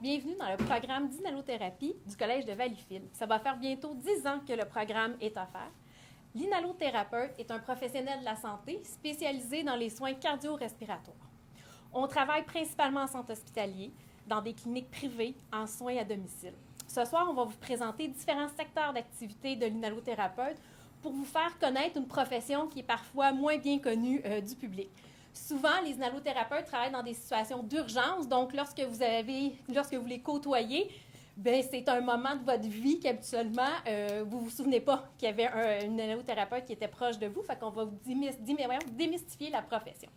Bienvenue dans le programme d'inhalothérapie du Collège de Valleyfield. Ça va faire bientôt 10 ans que le programme est offert. L'inhalothérapeute est un professionnel de la santé spécialisé dans les soins cardio-respiratoires. On travaille principalement en centre hospitalier, dans des cliniques privées, en soins à domicile. Ce soir, on va vous présenter différents secteurs d'activité de l'inhalothérapeute pour vous faire connaître une profession qui est parfois moins bien connue du public. Souvent, les inhalothérapeutes travaillent dans des situations d'urgence, donc lorsque vous les côtoyez, bien, c'est un moment de votre vie qu'habituellement, vous ne vous souvenez pas qu'il y avait un inhalothérapeute qui était proche de vous, fait qu'on va vous démystifier la profession.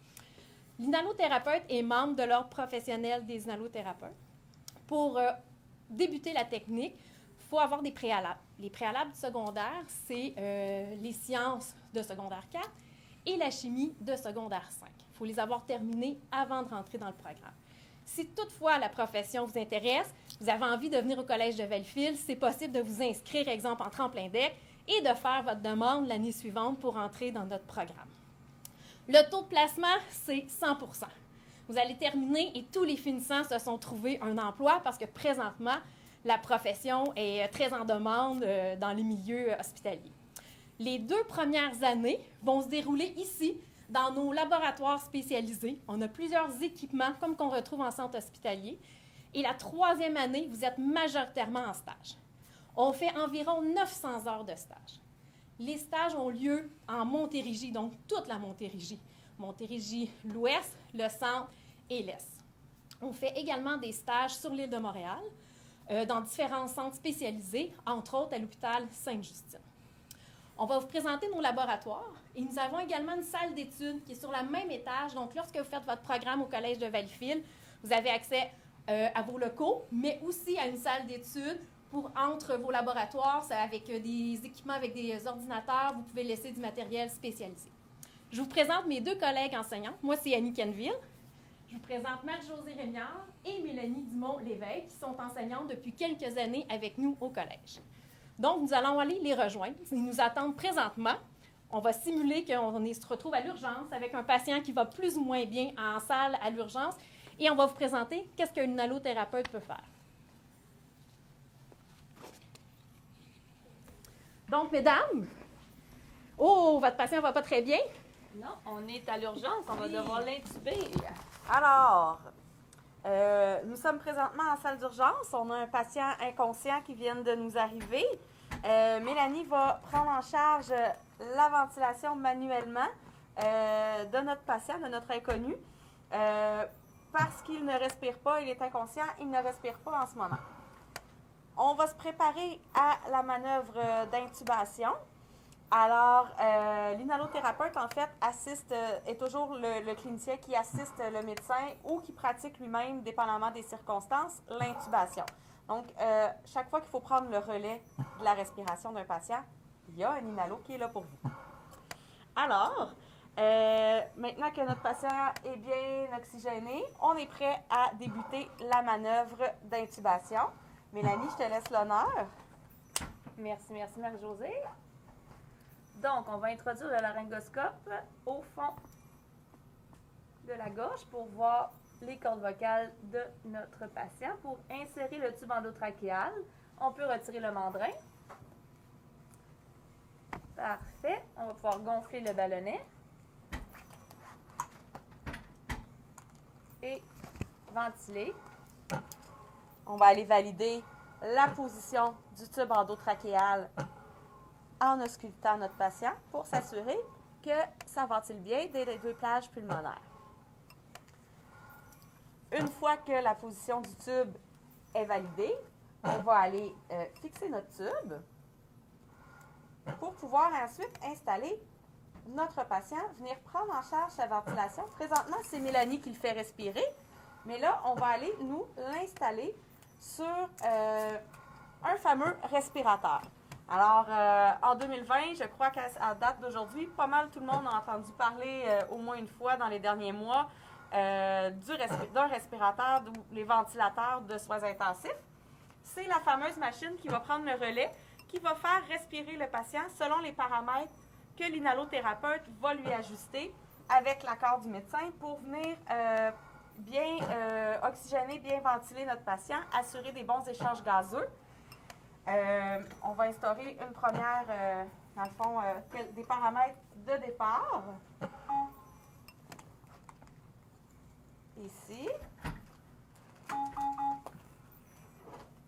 L'inhalothérapeute est membre de l'ordre professionnel des inhalothérapeutes. Pour débuter la technique, il faut avoir des préalables. Les préalables du secondaire, c'est les sciences de secondaire 4 et la chimie de secondaire 5. Il faut les avoir terminés avant de rentrer dans le programme. Si toutefois la profession vous intéresse, vous avez envie de venir au Collège de Valleyfield, c'est possible de vous inscrire, exemple, en tremplin deck et de faire votre demande l'année suivante pour entrer dans notre programme. Le taux de placement, c'est 100 %. Vous allez terminer et tous les finissants se sont trouvés un emploi parce que présentement, la profession est très en demande dans les milieux hospitaliers. Les 2 premières années vont se dérouler ici, dans nos laboratoires spécialisés. On a plusieurs équipements, comme qu'on retrouve en centre hospitalier. Et la 3e année, vous êtes majoritairement en stage. On fait environ 900 heures de stage. Les stages ont lieu en Montérégie, donc toute la Montérégie. Montérégie, l'Ouest, le Centre et l'Est. On fait également des stages sur l'île de Montréal, dans différents centres spécialisés, entre autres à l'hôpital Sainte-Justine. On va vous présenter nos laboratoires et nous avons également une salle d'études qui est sur le même étage. Donc, lorsque vous faites votre programme au Collège de Valleyfield, vous avez accès à vos locaux, mais aussi à une salle d'études pour entre vos laboratoires, avec des équipements, avec des ordinateurs, vous pouvez laisser du matériel spécialisé. Je vous présente mes 2 collègues enseignants. Moi, c'est Annie Kenville. Je vous présente Marie-Josée Rémiard et Mélanie Dumont-Lévesque, qui sont enseignantes depuis quelques années avec nous au collège. Donc, nous allons aller les rejoindre. Ils nous attendent présentement. On va simuler qu'on se retrouve à l'urgence avec un patient qui va plus ou moins bien en salle à l'urgence et on va vous présenter qu'est-ce qu'un inhalothérapeute peut faire. Donc, mesdames, votre patient ne va pas très bien? Non, on est à l'urgence, on va devoir l'intuber. Alors, nous sommes présentement en salle d'urgence. On a un patient inconscient qui vient de nous arriver. Mélanie va prendre en charge la ventilation manuellement de notre patient, de notre inconnu. Parce qu'il ne respire pas, il est inconscient, il ne respire pas en ce moment. On va se préparer à la manœuvre d'intubation. Alors, l'inhalothérapeute, en fait, est toujours le clinicien qui assiste le médecin ou qui pratique lui-même, dépendamment des circonstances, l'intubation. Donc, chaque fois qu'il faut prendre le relais de la respiration d'un patient, il y a un inhalo qui est là pour vous. Alors, maintenant que notre patient est bien oxygéné, on est prêt à débuter la manœuvre d'intubation. Mélanie, je te laisse l'honneur. Merci Marie-Josée. Donc, on va introduire le laryngoscope au fond de la gorge pour voir les cordes vocales de notre patient. Pour insérer le tube endotrachéal, on peut retirer le mandrin. Parfait. On va pouvoir gonfler le ballonnet. Et ventiler. On va aller valider la position du tube endotrachéal en auscultant notre patient pour s'assurer que ça ventile bien dès les 2 plages pulmonaires. Une fois que la position du tube est validée, on va aller fixer notre tube pour pouvoir ensuite installer notre patient, venir prendre en charge sa ventilation. Présentement, c'est Mélanie qui le fait respirer, mais là, on va aller nous l'installer sur un fameux respirateur. Alors, en 2020, je crois qu'à date d'aujourd'hui, pas mal tout le monde a entendu parler au moins une fois dans les derniers mois d'un respirateur ou les ventilateurs de soins intensifs. C'est la fameuse machine qui va prendre le relais, qui va faire respirer le patient selon les paramètres que l'inhalothérapeute va lui ajuster avec l'accord du médecin pour venir bien oxygéner, bien ventiler notre patient, assurer des bons échanges gazeux. On va instaurer une première, dans le fond, des paramètres de départ. Ici.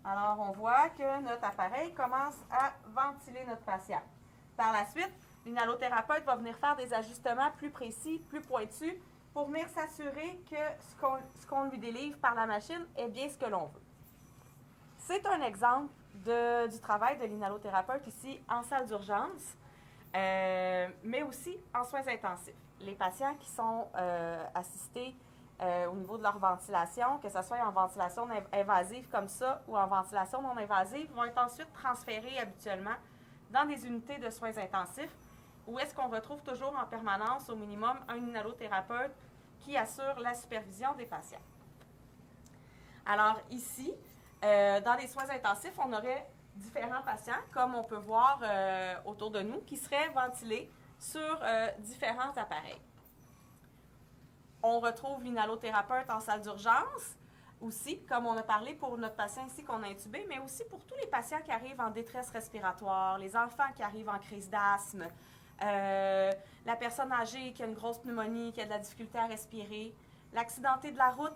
Alors, on voit que notre appareil commence à ventiler notre patient. Par la suite, l'inhalothérapeute va venir faire des ajustements plus précis, plus pointus, pour venir s'assurer que ce qu'on lui délivre par la machine est bien ce que l'on veut. C'est un exemple du travail de l'inhalothérapeute ici en salle d'urgence, mais aussi en soins intensifs. Les patients qui sont assistés au niveau de leur ventilation, que ce soit en ventilation invasive comme ça ou en ventilation non invasive, vont être ensuite transférés habituellement dans des unités de soins intensifs où est-ce qu'on retrouve toujours en permanence au minimum un inhalothérapeute qui assure la supervision des patients. Alors ici, dans les soins intensifs, on aurait différents patients, comme on peut voir autour de nous, qui seraient ventilés sur différents appareils. On retrouve l'inhalothérapeute en salle d'urgence aussi, comme on a parlé pour notre patient ici qu'on a intubé, mais aussi pour tous les patients qui arrivent en détresse respiratoire, les enfants qui arrivent en crise d'asthme, la personne âgée qui a une grosse pneumonie, qui a de la difficulté à respirer, l'accidenté de la route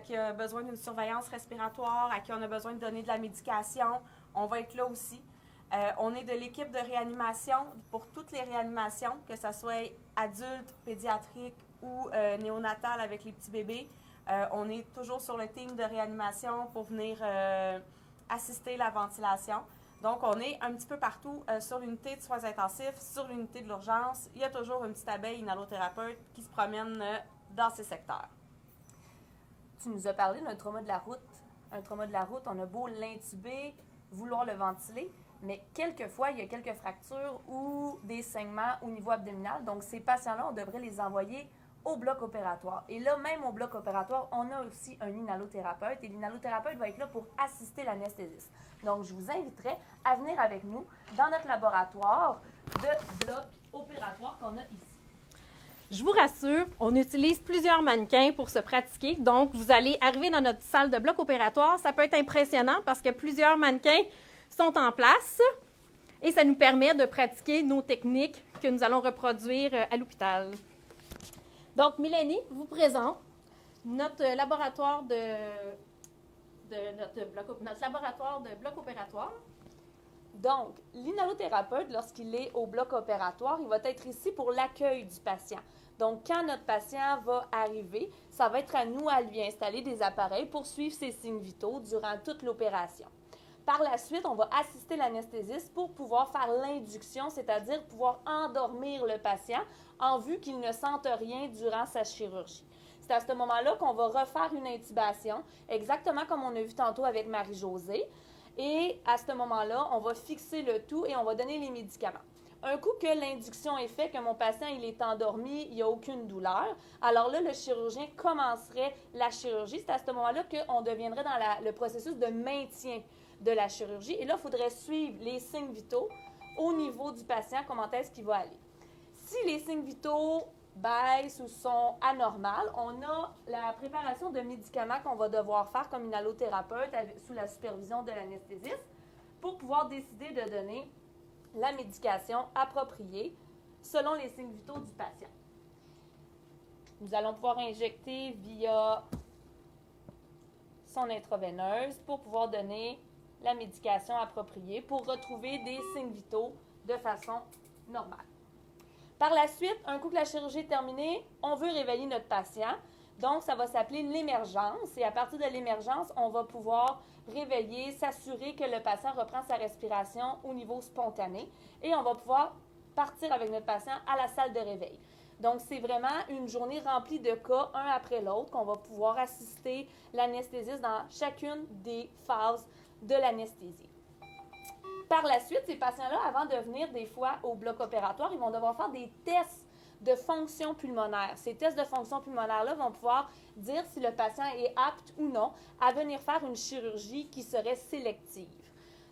qui a besoin d'une surveillance respiratoire, à qui on a besoin de donner de la médication, on va être là aussi. On est de l'équipe de réanimation pour toutes les réanimations, que ce soit adultes, pédiatriques ou néonatales avec les petits bébés. On est toujours sur le team de réanimation pour venir assister la ventilation. Donc, on est un petit peu partout sur l'unité de soins intensifs, sur l'unité de l'urgence. Il y a toujours une petite abeille inhalothérapeute qui se promène dans ces secteurs. Tu nous as parlé d'un trauma de la route. Un trauma de la route, on a beau l'intuber, vouloir le ventiler, mais quelquefois, il y a quelques fractures ou des saignements au niveau abdominal. Donc, ces patients-là, on devrait les envoyer au bloc opératoire. Et là, même au bloc opératoire, on a aussi un inhalothérapeute et l'inhalothérapeute va être là pour assister l'anesthésiste. Donc, je vous inviterai à venir avec nous dans notre laboratoire de bloc opératoire qu'on a ici. Je vous rassure, on utilise plusieurs mannequins pour se pratiquer. Donc, vous allez arriver dans notre salle de bloc opératoire. Ça peut être impressionnant parce que plusieurs mannequins sont en place et ça nous permet de pratiquer nos techniques que nous allons reproduire à l'hôpital. Donc, Mélanie vous présente notre laboratoire notre laboratoire de bloc opératoire. Donc, l'inhalothérapeute, lorsqu'il est au bloc opératoire, il va être ici pour l'accueil du patient. Donc, quand notre patient va arriver, ça va être à nous à lui installer des appareils pour suivre ses signes vitaux durant toute l'opération. Par la suite, on va assister l'anesthésiste pour pouvoir faire l'induction, c'est-à-dire pouvoir endormir le patient en vue qu'il ne sente rien durant sa chirurgie. C'est à ce moment-là qu'on va refaire une intubation, exactement comme on a vu tantôt avec Marie-Josée. Et à ce moment-là, on va fixer le tout et on va donner les médicaments. Un coup que l'induction est faite, que mon patient il est endormi, il n'y a aucune douleur, alors là, le chirurgien commencerait la chirurgie. C'est à ce moment-là qu'on deviendrait dans le processus de maintien de la chirurgie. Et là, il faudrait suivre les signes vitaux au niveau du patient, comment est-ce qu'il va aller. Si les signes vitaux baissent ou sont anormales, on a la préparation de médicaments qu'on va devoir faire comme inhalothérapeute sous la supervision de l'anesthésiste pour pouvoir décider de donner la médication appropriée selon les signes vitaux du patient. Nous allons pouvoir injecter via son intraveineuse pour pouvoir donner la médication appropriée pour retrouver des signes vitaux de façon normale. Par la suite, un coup que la chirurgie est terminée, on veut réveiller notre patient. Donc, ça va s'appeler l'émergence. Et à partir de l'émergence, on va pouvoir réveiller, s'assurer que le patient reprend sa respiration au niveau spontané. Et on va pouvoir partir avec notre patient à la salle de réveil. Donc, c'est vraiment une journée remplie de cas, un après l'autre, qu'on va pouvoir assister l'anesthésiste dans chacune des phases de l'anesthésie. Par la suite, ces patients-là, avant de venir des fois au bloc opératoire, ils vont devoir faire des tests de fonction pulmonaire. Ces tests de fonction pulmonaire-là vont pouvoir dire si le patient est apte ou non à venir faire une chirurgie qui serait sélective.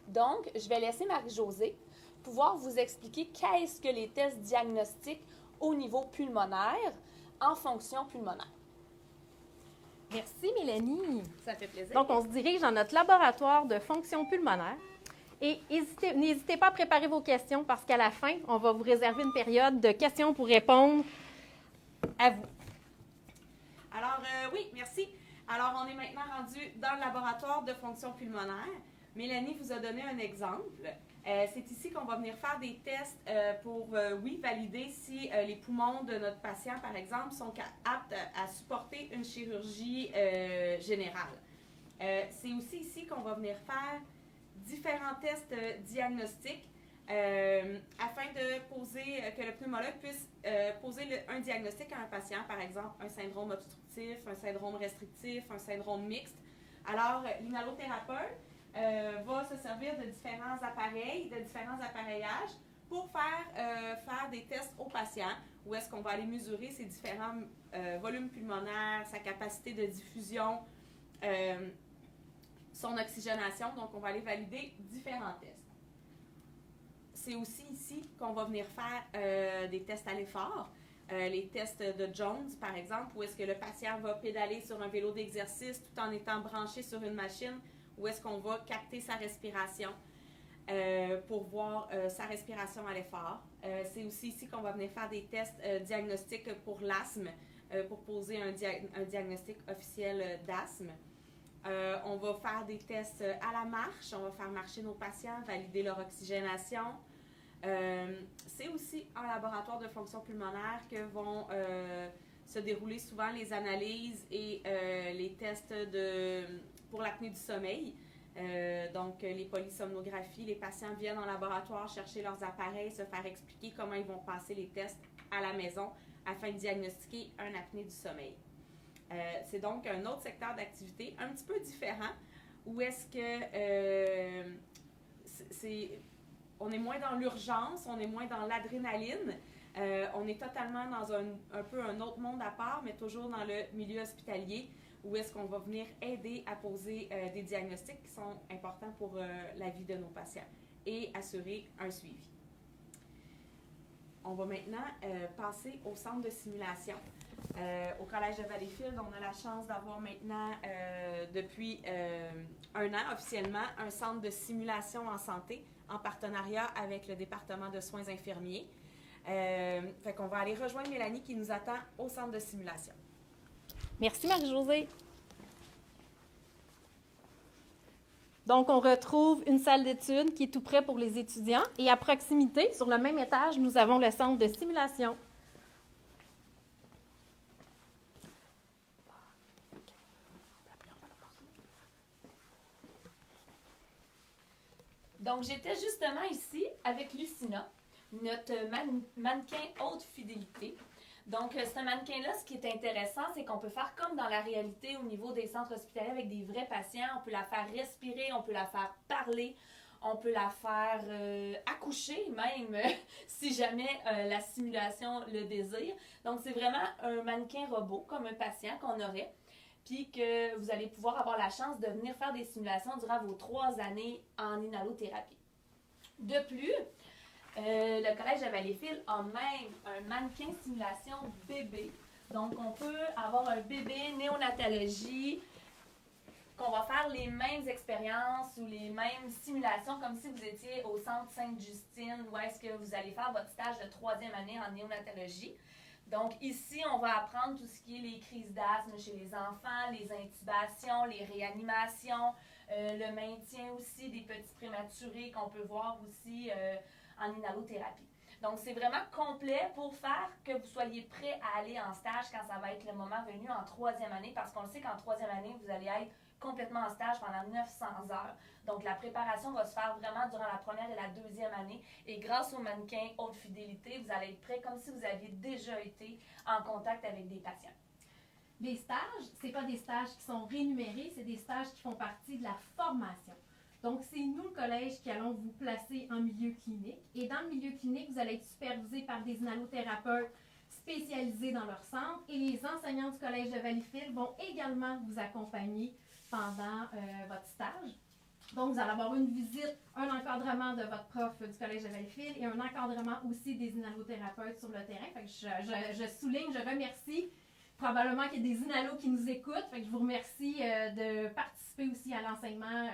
Donc, je vais laisser Marie-Josée pouvoir vous expliquer qu'est-ce que les tests diagnostiques au niveau pulmonaire en fonction pulmonaire. Merci, Mélanie. Ça fait plaisir. Donc, on se dirige dans notre laboratoire de fonction pulmonaire. Et n'hésitez pas à préparer vos questions parce qu'à la fin, on va vous réserver une période de questions pour répondre à vous. Alors, oui, merci. Alors, on est maintenant rendu dans le laboratoire de fonction pulmonaire. Mélanie vous a donné un exemple. C'est ici qu'on va venir faire des tests pour, valider si les poumons de notre patient, par exemple, sont aptes à supporter une chirurgie générale. C'est aussi ici qu'on va venir faire différents tests diagnostiques afin de que le pneumologue puisse poser un diagnostic à un patient, par exemple un syndrome obstructif, un syndrome restrictif, un syndrome mixte. Alors, l'inhalothérapeute va se servir de différents appareils, de différents appareillages pour faire des tests aux patients où est-ce qu'on va aller mesurer ses différents volumes pulmonaires, sa capacité de diffusion, son oxygénation. Donc, on va aller valider différents tests. C'est aussi ici qu'on va venir faire des tests à l'effort. Les tests de Jones, par exemple, où est-ce que le patient va pédaler sur un vélo d'exercice tout en étant branché sur une machine, où est-ce qu'on va capter sa respiration pour voir sa respiration à l'effort. C'est aussi ici qu'on va venir faire des tests diagnostiques pour l'asthme, pour poser un diagnostic officiel d'asthme. On va faire des tests à la marche, on va faire marcher nos patients, valider leur oxygénation. C'est aussi en laboratoire de fonction pulmonaire que vont se dérouler souvent les analyses et les tests pour l'apnée du sommeil. Donc, les polysomnographies, les patients viennent en laboratoire chercher leurs appareils, se faire expliquer comment ils vont passer les tests à la maison afin de diagnostiquer un apnée du sommeil. C'est donc un autre secteur d'activité un petit peu différent où est-ce que on est moins dans l'urgence, on est moins dans l'adrénaline, on est totalement dans un peu un autre monde à part, mais toujours dans le milieu hospitalier où est-ce qu'on va venir aider à poser des diagnostics qui sont importants pour la vie de nos patients et assurer un suivi. On va maintenant passer au centre de simulation. Au Collège de Valleyfield, on a la chance d'avoir maintenant, depuis un an officiellement, un centre de simulation en santé en partenariat avec le département de soins infirmiers. Fait qu'on va aller rejoindre Mélanie qui nous attend au centre de simulation. Merci, Marie-Josée. Donc, on retrouve une salle d'études qui est tout près pour les étudiants. Et à proximité, sur le même étage, nous avons le centre de simulation. Donc, j'étais justement ici avec Lucina, notre mannequin haute fidélité. Donc, ce mannequin-là, ce qui est intéressant, c'est qu'on peut faire comme dans la réalité au niveau des centres hospitaliers avec des vrais patients. On peut la faire respirer, on peut la faire parler, on peut la faire accoucher même, si jamais la simulation le désire. Donc, c'est vraiment un mannequin robot, comme un patient qu'on aurait, puis que vous allez pouvoir avoir la chance de venir faire des simulations durant vos 3 années en inhalothérapie. De plus, le Collège de Valleyfield a même un mannequin simulation bébé. Donc, on peut avoir un bébé néonatologie, qu'on va faire les mêmes expériences ou les mêmes simulations comme si vous étiez au centre Sainte-Justine où est-ce que vous allez faire votre stage de 3e année en néonatologie. Donc, ici, on va apprendre tout ce qui est les crises d'asthme chez les enfants, les intubations, les réanimations, le maintien aussi des petits prématurés qu'on peut voir aussi en inhalothérapie. Donc, c'est vraiment complet pour faire que vous soyez prêt à aller en stage quand ça va être le moment venu en 3e année, parce qu'on le sait qu'en 3e année, vous allez être complètement en stage pendant 900 heures. Donc, la préparation va se faire vraiment durant la 1re et la 2e année. Et grâce au mannequin haute fidélité, vous allez être prêt comme si vous aviez déjà été en contact avec des patients. Les stages, ce n'est pas des stages qui sont rémunérés, c'est des stages qui font partie de la formation. Donc, c'est nous, le collège, qui allons vous placer en milieu clinique. Et dans le milieu clinique, vous allez être supervisé par des inhalothérapeutes spécialisés dans leur centre. Et les enseignants du Collège de Valleyfield vont également vous accompagner pendant votre stage. Donc, vous allez avoir une visite, un encadrement de votre prof du Collège de Valleyfield et un encadrement aussi des inhalothérapeutes sur le terrain. Fait que je souligne, je remercie probablement qu'il y a des inalos qui nous écoutent. Fait que je vous remercie de participer aussi à l'enseignement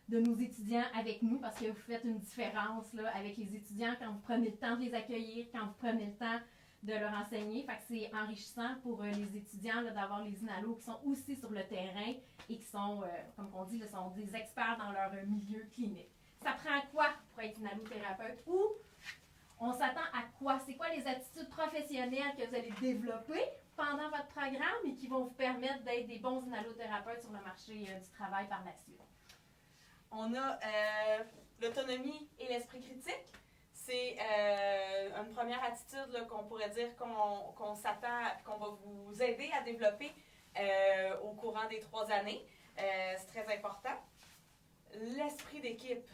de nos étudiants avec nous parce que vous faites une différence là, avec les étudiants quand vous prenez le temps de les accueillir, quand vous prenez le temps de leur enseigner. Fait que c'est enrichissant pour les étudiants là, d'avoir les inalos qui sont aussi sur le terrain et qui sont, comme on dit, là, sont des experts dans leur milieu clinique. Ça prend quoi pour être inhalothérapeute ou on s'attend à quoi? C'est quoi les attitudes professionnelles que vous allez développer pendant votre programme et qui vont vous permettre d'être des bons inhalothérapeutes sur le marché du travail par la suite? On a l'autonomie et l'esprit critique. C'est une première attitude là, qu'on pourrait dire qu'on s'attend, qu'on va vous aider à développer au courant des 3 années. C'est très important. L'esprit d'équipe.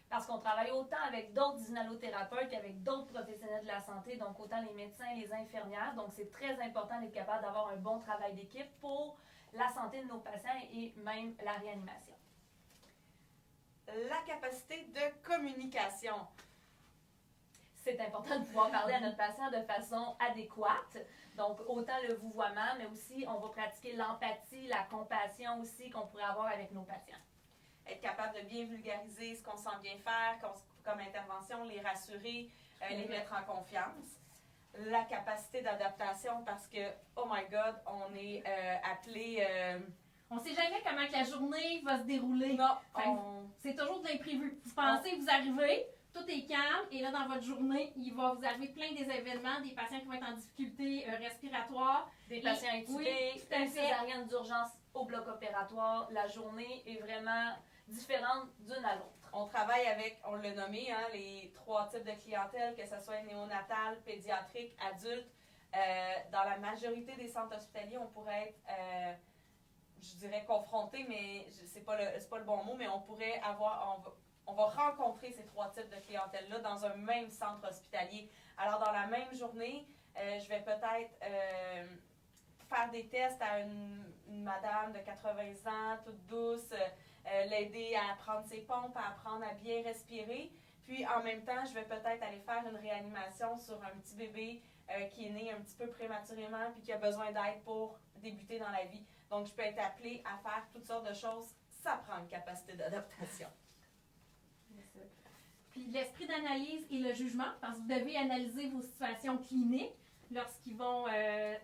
Parce qu'on travaille autant avec d'autres inhalothérapeutes qu'avec d'autres professionnels de la santé, donc autant les médecins et les infirmières. Donc, c'est très important d'être capable d'avoir un bon travail d'équipe pour la santé de nos patients et même la réanimation. La capacité de communication. C'est important de pouvoir parler à notre patient de façon adéquate. Donc, autant le vouvoiement, mais aussi on va pratiquer l'empathie, la compassion aussi qu'on pourrait avoir avec nos patients. Être capable de bien vulgariser ce qu'on sent bien faire comme intervention, les rassurer, les mettre en confiance. La capacité d'adaptation parce que, oh my God, on est appelé... On ne sait jamais comment que la journée va se dérouler. Non, c'est toujours de l'imprévu. Vous pensez, vous arrivez, tout est calme, et là, dans votre journée, il va vous arriver plein des événements, des patients qui vont être en difficulté respiratoire. Des patients intubés, oui, une césarienne d'urgence au bloc opératoire. La journée est vraiment différente d'une à l'autre. On travaille avec, on l'a nommé, hein, les 3 types de clientèle, que ce soit néonatal, pédiatrique, adulte. Dans la majorité des centres hospitaliers, on pourrait être, je dirais confronté, mais c'est pas le bon mot, mais on pourrait avoir, on va rencontrer ces 3 types de clientèle-là dans un même centre hospitalier. Alors, dans la même journée, je vais peut-être faire des tests à une madame de 80 ans, toute douce, l'aider à prendre ses pompes, à apprendre à bien respirer. Puis, en même temps, je vais peut-être aller faire une réanimation sur un petit bébé qui est né un petit peu prématurément puis qui a besoin d'aide pour débuter dans la vie. Donc, je peux être appelée à faire toutes sortes de choses. Ça prend une capacité d'adaptation. Puis l'esprit d'analyse et le jugement, parce que vous devez analyser vos situations cliniques lorsqu'ils vont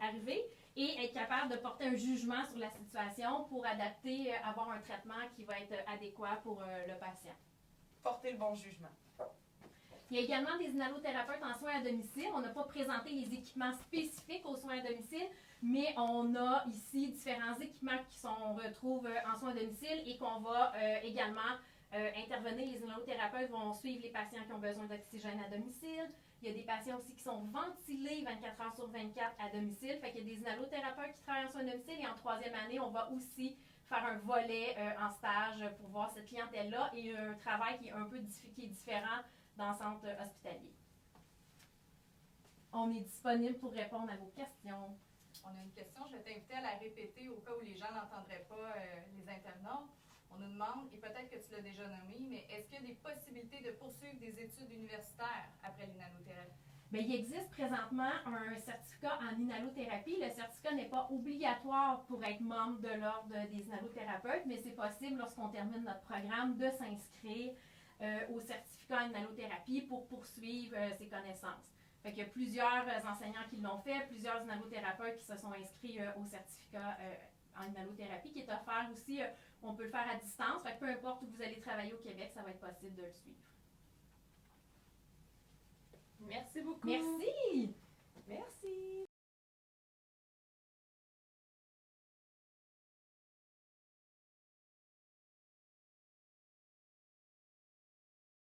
arriver et être capable de porter un jugement sur la situation pour adapter, avoir un traitement qui va être adéquat pour le patient. Porter le bon jugement. Il y a également des inhalothérapeutes en soins à domicile. On n'a pas présenté les équipements spécifiques aux soins à domicile, mais on a ici différents équipements qui sont retrouvent en soins à domicile et qu'on va également intervenir. Les inhalothérapeutes vont suivre les patients qui ont besoin d'oxygène à domicile. Il y a des patients aussi qui sont ventilés 24 heures sur 24 à domicile. Fait qu'il y a des inhalothérapeutes qui travaillent en soins à domicile et en 3e année, on va aussi faire un volet en stage pour voir cette clientèle-là et un travail qui est un peu différent dans le centre hospitalier. On est disponible pour répondre à vos questions. On a une question, je vais t'inviter à la répéter au cas où les gens n'entendraient pas les internautes. On nous demande, et peut-être que tu l'as déjà nommé, mais est-ce qu'il y a des possibilités de poursuivre des études universitaires après l'inhalothérapie? Bien, il existe présentement un certificat en inhalothérapie. Le certificat n'est pas obligatoire pour être membre de l'ordre des inhalothérapeutes, mais c'est possible lorsqu'on termine notre programme de s'inscrire au certificat en inhalothérapie pour poursuivre ses connaissances. Fait qu'il y a plusieurs enseignants qui l'ont fait, plusieurs inhalothérapeutes qui se sont inscrits au certificat en inhalothérapie qui est offert aussi. On peut le faire à distance. Fait que peu importe où vous allez travailler au Québec, ça va être possible de le suivre. Merci beaucoup. Merci!